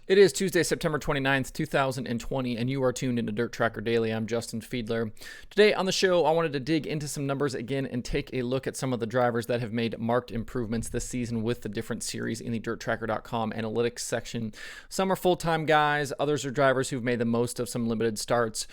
It is Tuesday, September 29th, 2020, and you are tuned into DIRTRACKR Daily. I'm Justin Fiedler. Today on the show, I wanted to dig into some numbers again and take a look at some of the drivers that have made marked improvements this season with the different series in the DIRTRACKR.com analytics section. Some are full-time guys, others are drivers who've made the most of some limited starts.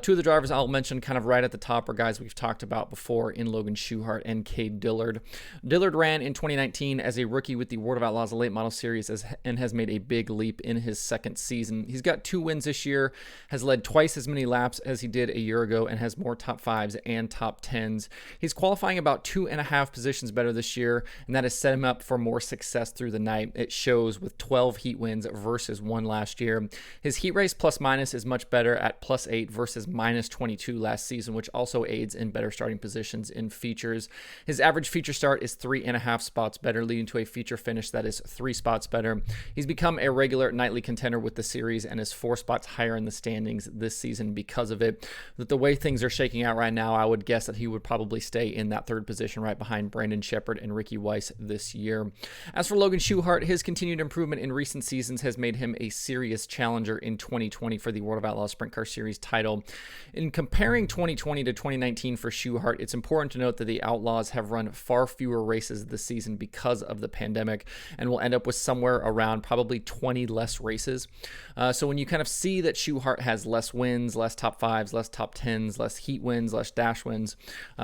Two of the drivers I'll mention kind of right at the top are guys we've talked about before in Logan Schuchart and Cade Dillard. Dillard ran in 2019 as a rookie with the World of Outlaws Late Model Series and has made a big leap in his second season. He's got 2 wins this year, has led twice as many laps as he did a year ago, and has more top 5s and top 10s. He's qualifying about 2.5 positions better this year, and that has set him up for more success through the night. It shows with 12 heat wins versus 1 last year. His heat race plus minus is much better at +8 versus -22 last season, which also aids in better starting positions in features. His average feature start is 3.5 spots better, leading to a feature finish that is 3 spots better. He's become a regular nightly contender with the series and is 4 spots higher in the standings this season because of it. With the way things are shaking out right now, I would guess that he would probably stay in that 3rd position right behind Brandon Sheppard and Ricky Weiss this year. As for Logan Schuchart, his continued improvement in recent seasons has made him a serious challenger in 2020 for the World of Outlaws Sprint Car Series title. In comparing 2020 to 2019 for Schuchart, it's important to note that the Outlaws have run far fewer races this season because of the pandemic, and will end up with somewhere around probably 20 less races. So when you kind of see that Schuchart has less wins, less top 5s, less top 10s, less heat wins, less dash wins,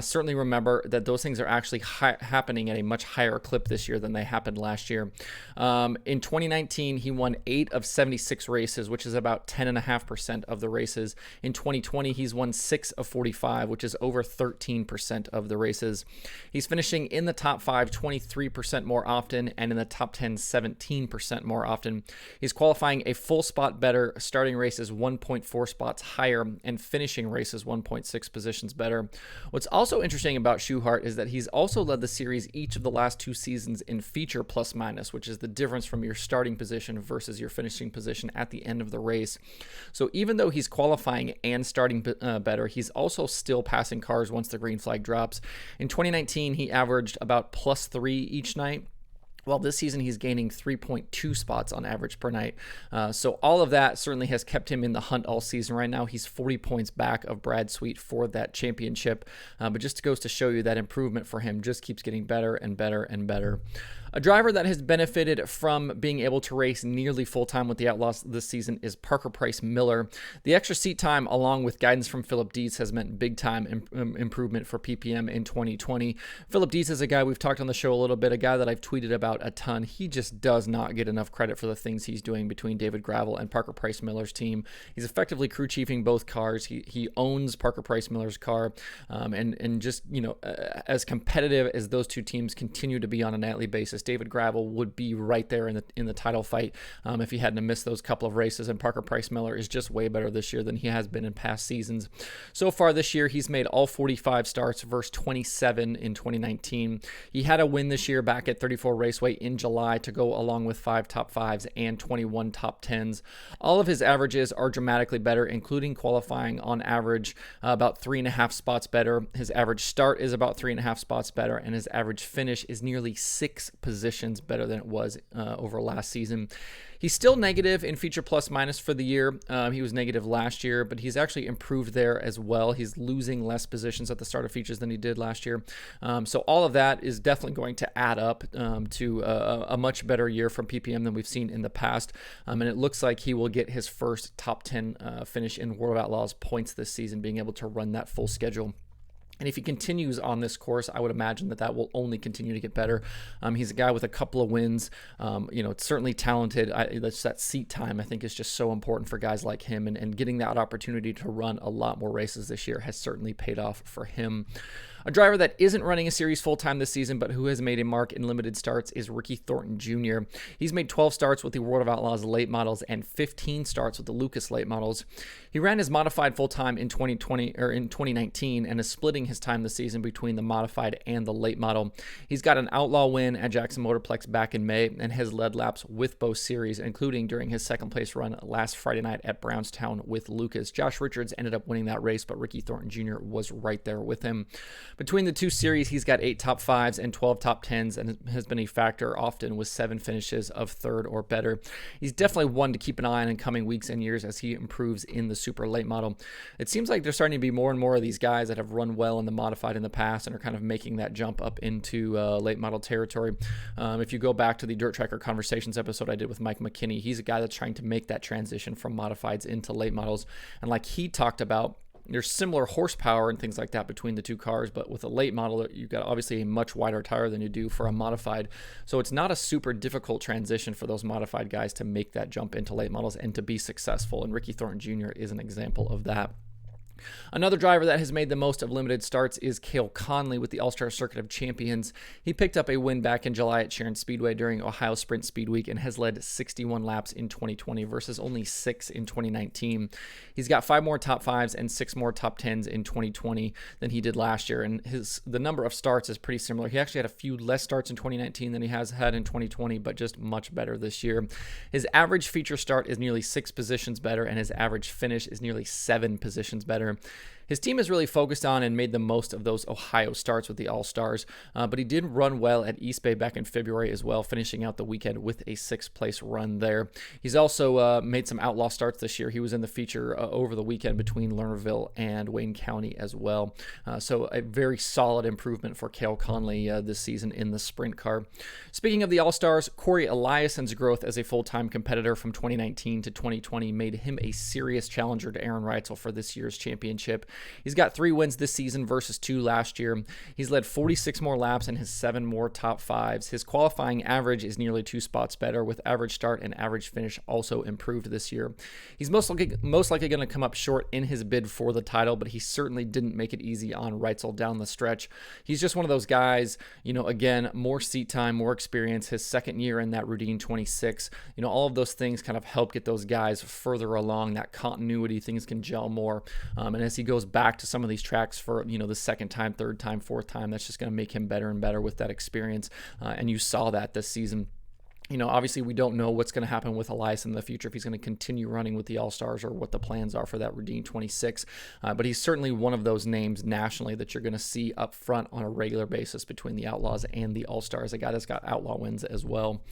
certainly remember that those things are actually happening at a much higher clip this year than they happened last year. In 2019, he won 8 of 76 races, which is about 10.5% of the races. In 2020, he's won 6 of 45, which is over 13% of the races. He's finishing in the top 5 23% more often, and in the top 10 17% more often. He's qualifying a full spot better, starting races 1.4 spots higher, and finishing races 1.6 positions better. What's also interesting about Schuchart is that he's also led the series each of the last 2 seasons in feature plus minus, which is the difference from your starting position versus your finishing position at the end of the race. So even though he's qualifying and starting better, he's also still passing cars once the green flag drops. In 2019, he averaged about +3 each night. Well, this season he's gaining 3.2 spots on average per night. So all of that certainly has kept him in the hunt all season. Right now he's 40 points back of Brad Sweet for that championship. But just goes to show you that improvement for him just keeps getting better and better and better. A driver that has benefited from being able to race nearly full-time with the Outlaws this season is Parker Price Miller. The extra seat time, along with guidance from Philip Dietz, has meant big-time improvement for PPM in 2020. Philip Dietz is a guy we've talked on the show a little bit, a guy that I've tweeted about a ton. He just does not get enough credit for the things he's doing between David Gravel and Parker Price Miller's team. He's effectively crew chiefing both cars. He owns Parker Price Miller's car, and just, you know, as competitive as those two teams continue to be on a nightly basis, David Gravel would be right there in the title fight if he hadn't missed those couple of races. And Parker Price Miller is just way better this year than he has been in past seasons. So far this year, he's made all 45 starts versus 27 in 2019. He had a win this year back at 34 Raceway in July to go along with 5 top 5s and 21 top 10s. All of his averages are dramatically better, including qualifying on average about 3.5 spots better. His average start is about 3.5 spots better, and his average finish is nearly 6 positions better than it was over last season. He's still negative in feature plus minus for the year. He was negative last year, but he's actually improved there as well. He's losing less positions at the start of features than he did last year. So all of that is definitely going to add up to a much better year from PPM than we've seen in the past. And it looks like he will get his first top 10 finish in World of Outlaws points this season, being able to run that full schedule. And if he continues on this course, I would imagine that will only continue to get better. He's a guy with a couple of wins. It's certainly talented. That seat time, I think, is just so important for guys like him. And getting that opportunity to run a lot more races this year has certainly paid off for him. A driver that isn't running a series full-time this season, but who has made a mark in limited starts, is Ricky Thornton Jr. He's made 12 starts with the World of Outlaws late models and 15 starts with the Lucas late models. He ran his modified full-time in 2019 and is splitting his time this season between the modified and the late model. He's got an outlaw win at Jackson Motorplex back in May and has led laps with both series, including during his second place run last Friday night at Brownstown with Lucas. Josh Richards ended up winning that race, but Ricky Thornton Jr. was right there with him. Between the two series, he's got 8 top 5s and 12 top 10s and has been a factor often with 7 finishes of 3rd or better. He's definitely one to keep an eye on in coming weeks and years as he improves in the super late model. It seems like there's starting to be more and more of these guys that have run well in the modified in the past and are kind of making that jump up into late model territory. If you go back to the Dirt Tracker Conversations episode I did with Mike McKinney, he's a guy that's trying to make that transition from modifieds into late models. And like he talked about, there's similar horsepower and things like that between the two cars, but with a late model, you've got obviously a much wider tire than you do for a modified. So it's not a super difficult transition for those modified guys to make that jump into late models and to be successful. And Ricky Thornton Jr. is an example of that. Another driver that has made the most of limited starts is Cale Conley with the All-Star Circuit of Champions. He picked up a win back in July at Sharon Speedway during Ohio Sprint Speed Week and has led 61 laps in 2020 versus only 6 in 2019. He's got 5 more top 5s and 6 more top 10s in 2020 than he did last year, and the number of starts is pretty similar. He actually had a few less starts in 2019 than he has had in 2020, but just much better this year. His average feature start is nearly 6 positions better, and his average finish is nearly 7 positions better. His team has really focused on and made the most of those Ohio starts with the All-Stars, but he did run well at East Bay back in February as well, finishing out the weekend with a 6th place run there. He's also made some outlaw starts this year. He was in the feature over the weekend between Lernerville and Wayne County as well. So a very solid improvement for Cale Conley this season in the sprint car. Speaking of the All-Stars, Cory Eliason's growth as a full-time competitor from 2019 to 2020 made him a serious challenger to Aaron Reitzel for this year's championship. He's got 3 wins this season versus 2 last year. He's led 46 more laps and has 7 more top 5s. His qualifying average is nearly 2 spots better, with average start and average finish also improved this year. He's most likely going to come up short in his bid for the title, but he certainly didn't make it easy on Reitzel down the stretch. He's just one of those guys, again, more seat time, more experience, his 2nd year in that Routine 26. All of those things kind of help get those guys further along, that continuity, things can gel more. And as he goes back to some of these tracks for the 2nd time, 3rd time, 4th time, that's just going to make him better and better with that experience, and you saw that this season. Obviously we don't know what's going to happen with Elias in the future, if he's going to continue running with the All-Stars or what the plans are for that Routine 26, but he's certainly one of those names nationally that you're going to see up front on a regular basis between the Outlaws and the All-Stars, a guy that's got outlaw wins as well.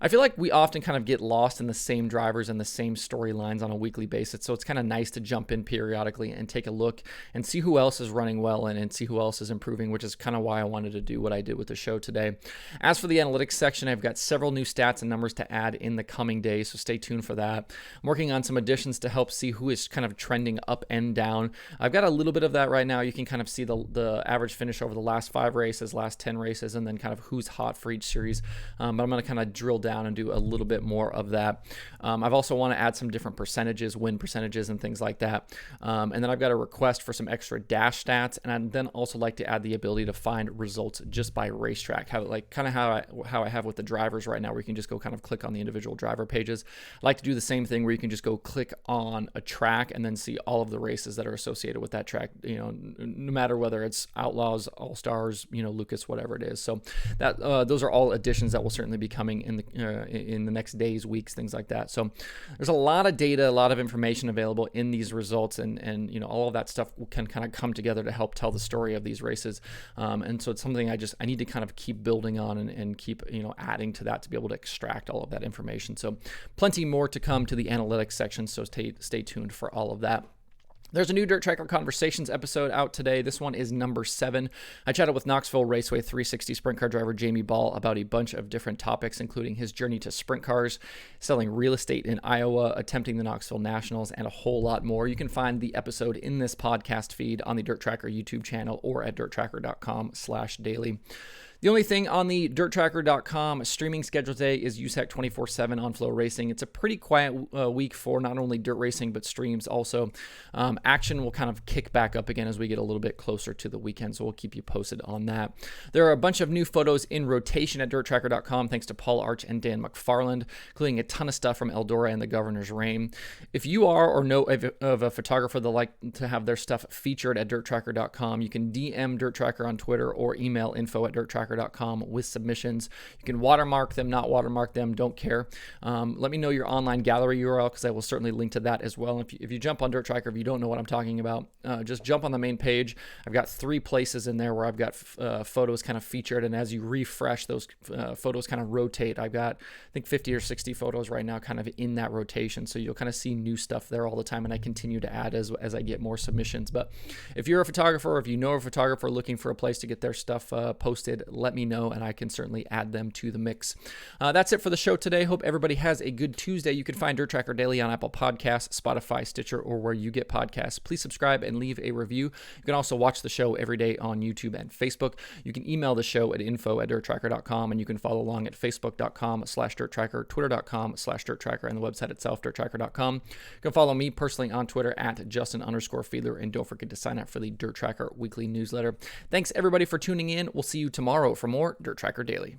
I feel like we often kind of get lost in the same drivers and the same storylines on a weekly basis, so it's kind of nice to jump in periodically and take a look and see who else is running well and see who else is improving, which is kind of why I wanted to do what I did with the show today. As for the analytics section, I've got several new stats and numbers to add in the coming days, so stay tuned for that. I'm working on some additions to help see who is kind of trending up and down. I've got a little bit of that right now. You can kind of see the average finish over the last 5 races, last 10 races, and then kind of who's hot for each series, but I'm going to kind of drill down and do a little bit more of that. I've also want to add some different percentages, win percentages and things like that. And then I've got a request for some extra dash stats, and I'd then also like to add the ability to find results just by racetrack, how I have with the drivers right now, where you can just go kind of click on the individual driver pages. I like to do the same thing where you can just go click on a track and then see all of the races that are associated with that track, no matter whether it's Outlaws, All-Stars, Lucas, whatever it is. So that those are all additions that will certainly be coming in the next days, weeks, things like that. So there's a lot of data, a lot of information available in these results, and all of that stuff can kind of come together to help tell the story of these races. And so it's something I need to kind of keep building on and keep adding to that to be able to extract all of that information. So plenty more to come to the analytics section, so stay tuned for all of that. There's a new Dirt Tracker Conversations episode out today. This one is number 7. I chatted with Knoxville Raceway 360 sprint car driver Jamie Ball about a bunch of different topics, including his journey to sprint cars, selling real estate in Iowa, attempting the Knoxville Nationals, and a whole lot more. You can find the episode in this podcast feed on the Dirt Tracker YouTube channel or at DIRTRACKR.com/daily. The only thing on the DIRTRACKR.com streaming schedule today is USAC 24/7 on Flow Racing. It's a pretty quiet week for not only dirt racing, but streams also. Action will kind of kick back up again as we get a little bit closer to the weekend, so we'll keep you posted on that. There are a bunch of new photos in rotation at DIRTRACKR.com thanks to Paul Arch and Dan McFarland, including a ton of stuff from Eldora and the Governor's Reign. If you are or know of a photographer that like to have their stuff featured at DIRTRACKR.com, you can DM DIRTRACKR on Twitter or email info@DIRTRACKR.com DIRTRACKR.com with submissions. You can watermark them, not watermark them, don't care. Let me know your online gallery URL because I will certainly link to that as well. If you jump on DIRTRACKR, if you don't know what I'm talking about, just jump on the main page. I've got 3 places in there where I've got photos kind of featured, and as you refresh, those photos kind of rotate. I've got, I think, 50 or 60 photos right now kind of in that rotation, so you'll kind of see new stuff there all the time, and I continue to add as I get more submissions. But if you're a photographer, or if you know a photographer looking for a place to get their stuff posted, let me know, and I can certainly add them to the mix. That's it for the show today. Hope everybody has a good Tuesday. You can find DIRTRACKR Daily on Apple Podcasts, Spotify, Stitcher, or where you get podcasts. Please subscribe and leave a review. You can also watch the show every day on YouTube and Facebook. You can email the show at info@dirtracker.com, and you can follow along at facebook.com/dirttracker, twitter.com/dirttracker, and the website itself, dirttracker.com. You can follow me personally on Twitter at Justin_Fiedler, and don't forget to sign up for the DIRTRACKR weekly newsletter. Thanks everybody for tuning in. We'll see you tomorrow for more DIRTRACKR Daily.